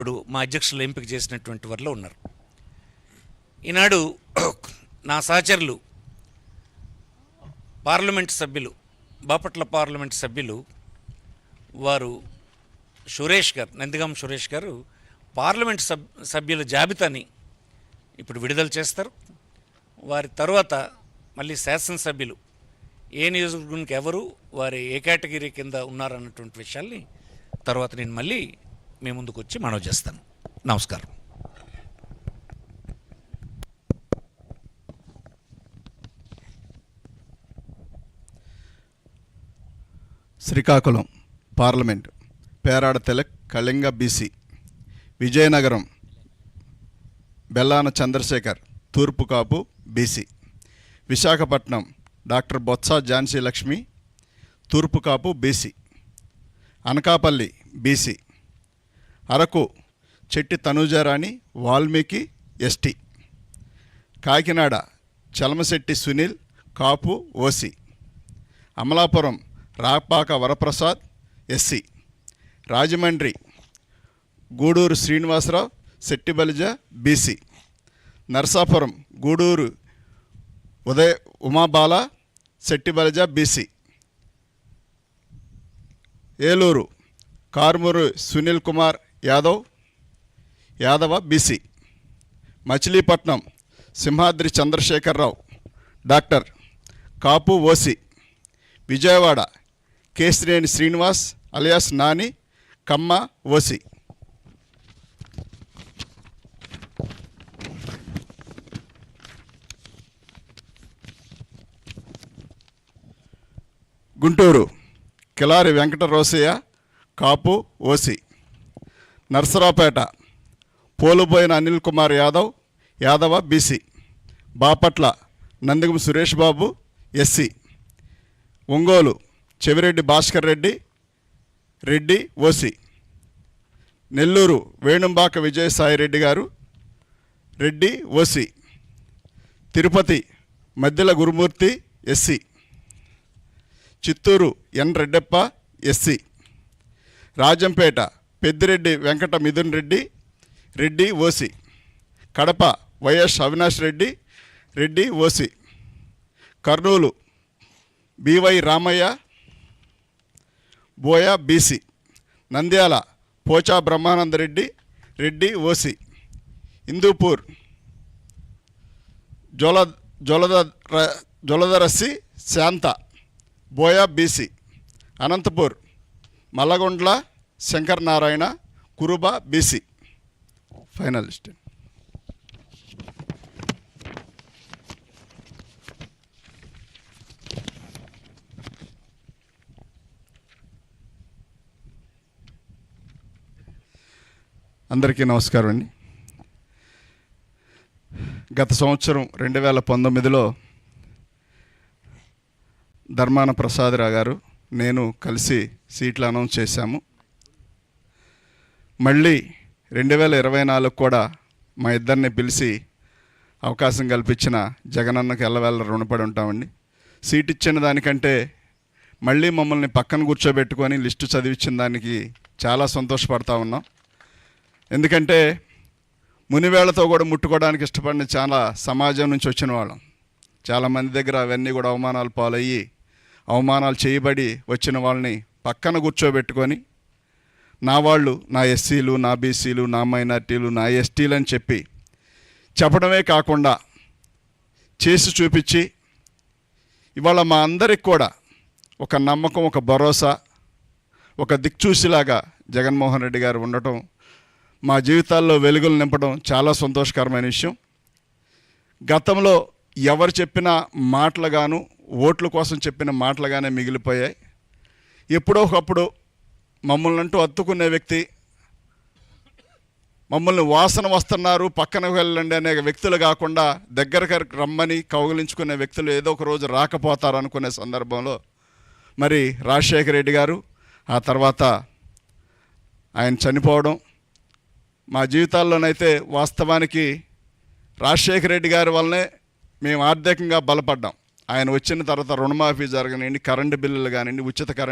ఇప్పుడు మా అధ్యక్షులు ఎంపిక చేసినటువంటి వారిలో ఉన్నారు. ఈనాడు నా సహచరులు పార్లమెంట్ సభ్యులు, బాపట్ల పార్లమెంట్ సభ్యులు వారు సురేష్ గారు, నందిగాం సురేష్ గారు పార్లమెంట్ సభ్యుల జాబితాని ఇప్పుడు విడుదల చేస్తారు. వారి తర్వాత మళ్ళీ శాసనసభ్యులు ఏ నియోజకవర్గానికి ఎవరు, వారి ఏ కేటగిరీ కింద ఉన్నారన్నటువంటి విషయాల్ని తర్వాత నేను మళ్ళీ మీ ముందుకు వచ్చి మనవి చేస్తాను. నమస్కారం. శ్రీకాకుళం పార్లమెంట్ పేరాడ తిలక్ కళింగ బీసీ, విజయనగరం బెల్లాన చంద్రశేఖర్ తూర్పు కాపు బీసీ, విశాఖపట్నం డాక్టర్ బొత్స ఝాన్సీ లక్ష్మి తూర్పు Kapu BC, Anakapalli BC, Araku Chetti Tanujarani Valmiki ST, Kakinada Chalamasetti Sunil Kapu OC, Amalapuram Rapaka Varaprasad SC, Rajahmundry Guduru Srinivasarao Settibalija BC, Narasapuram Guduru Umabala Settibalija BC, Eluru Karmuru Sunil Kumar Yadava BC, Machilipatnam Simhadri Chandrasekhararao doctor Kapu OC, Vijayawada Kesineni Srinivas alias Nani Kamma OC, Guntur Kilari Venkata Rosaiah Kapu OC, Narasaraopet Poluboina Anil Kumar Yadava BC, Bapatla Nandigam Suresh Babu SC, Ongole Chevireddy Bhaskar Reddy OC, Nellore Venumbaka Vijayasai Reddy గారు Reddy OC, Tirupati Maddela Gurumurthy SC, Chittoor N Reddeppa SC, Rajampet Peddireddy Venkata Mithun Reddy OC, Kadapa YS Avinash Reddy OC, Kurnool BY Ramaiah Boya BC, Nandyal Pocha Brahmananda Reddy OC, Hindupur Joladarasi Shantha Boya BC, Anantapur Malagundla Shankar Narayana Kuruba BC. Finalist. అందరికీ నమస్కారం అండి. గత సంవత్సరం 2019లో ధర్మాన ప్రసాదరావు గారు నేను కలిసి సీట్లు అనౌన్స్ చేశాము. మళ్ళీ 2024 కూడా మా ఇద్దరిని పిలిచి అవకాశం కల్పించిన జగనన్నకు ఎల్లవేళ రుణపడి ఉంటామండి. సీట్ ఇచ్చిన దానికంటే మళ్ళీ మమ్మల్ని పక్కన కూర్చోబెట్టుకొని లిస్టు చదివించిన దానికి చాలా సంతోషపడతా ఉన్నాం. ఎందుకంటే మునివేళ్లతో కూడా ముట్టుకోవడానికి ఇష్టపడిన చాలా సమాజం నుంచి వచ్చిన వాళ్ళం. చాలామంది దగ్గర అవన్నీ కూడా అవమానాలు పాలయ్యి అవమానాలు చేయబడి వచ్చిన వాళ్ళని పక్కన కూర్చోబెట్టుకొని నా వాళ్ళు, నా ఎస్సీలు, నా బీసీలు, నా మైనార్టీలు, నా ఎస్టీలు అని చెప్పడమే కాకుండా చేసి చూపించి ఇవాళ మా అందరికి కూడా ఒక నమ్మకం, ఒక భరోసా, ఒక దిక్చూసిలాగా జగన్మోహన్ రెడ్డి గారు ఉండటం, మా జీవితాల్లో వెలుగులు నింపడం చాలా సంతోషకరమైన విషయం. గతంలో ఎవరు చెప్పిన మాటలుగాను, ఓట్ల కోసం చెప్పిన మాటలుగానే మిగిలిపోయాయి. ఎప్పుడో ఒకప్పుడు మమ్మల్ని అంటూ అత్తుకునే వ్యక్తి, మమ్మల్ని వాసన వస్తున్నారు పక్కన వెళ్ళండి అనే వ్యక్తులు కాకుండా దగ్గరకు రమ్మని కౌగిలించుకునే వ్యక్తులు ఏదో ఒక రోజు రాకపోతారు అనుకునే సందర్భంలో మరి రాజశేఖర రెడ్డి గారు, ఆ తర్వాత ఆయన చనిపోవడం, మా జీవితాల్లోనైతే వాస్తవానికి రాజశేఖర రెడ్డి గారి వల్లనే మేము ఆర్థికంగా బలపడ్డాం. ఆయన వచ్చిన తర్వాత రుణమాఫీ జరగనివ్వండి, కరెంటు బిల్లులు కానివ్వండి, ఉచిత కరెంట్